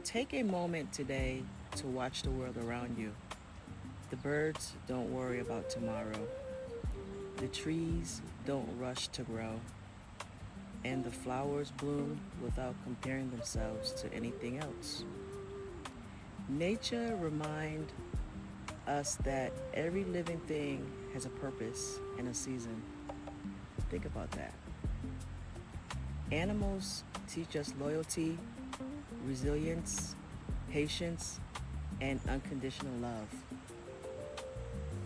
Take a moment today to watch the world around you. The birds don't worry about tomorrow. The trees don't rush to grow. And the flowers bloom without comparing themselves to anything else. Nature reminds us that every living thing has a purpose and a season. Think about that. Animals teach us loyalty, resilience, patience, and unconditional love.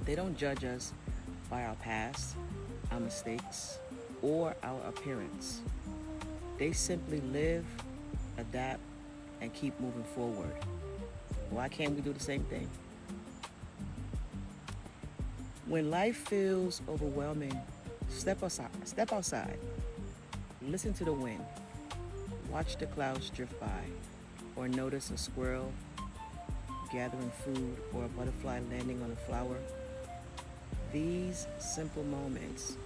They don't judge us by our past, our mistakes, or our appearance. They simply live, adapt, and keep moving forward. Why can't we do the same thing? When life feels overwhelming, step outside, listen to the wind, watch the clouds drift by, or notice a squirrel gathering food or a butterfly landing on a flower. These simple moments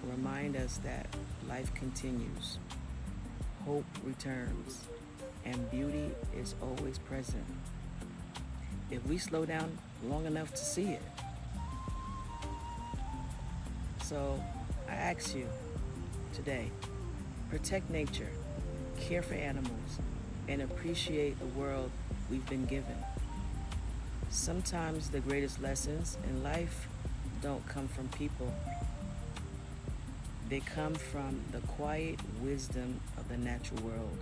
remind us that life continues, hope returns, and beauty is always present if we slow down long enough to see it. So I ask you today, protect nature, care for animals, and appreciate the world we've been given. Sometimes the greatest lessons in life don't come from people. They come from the quiet wisdom of the natural world.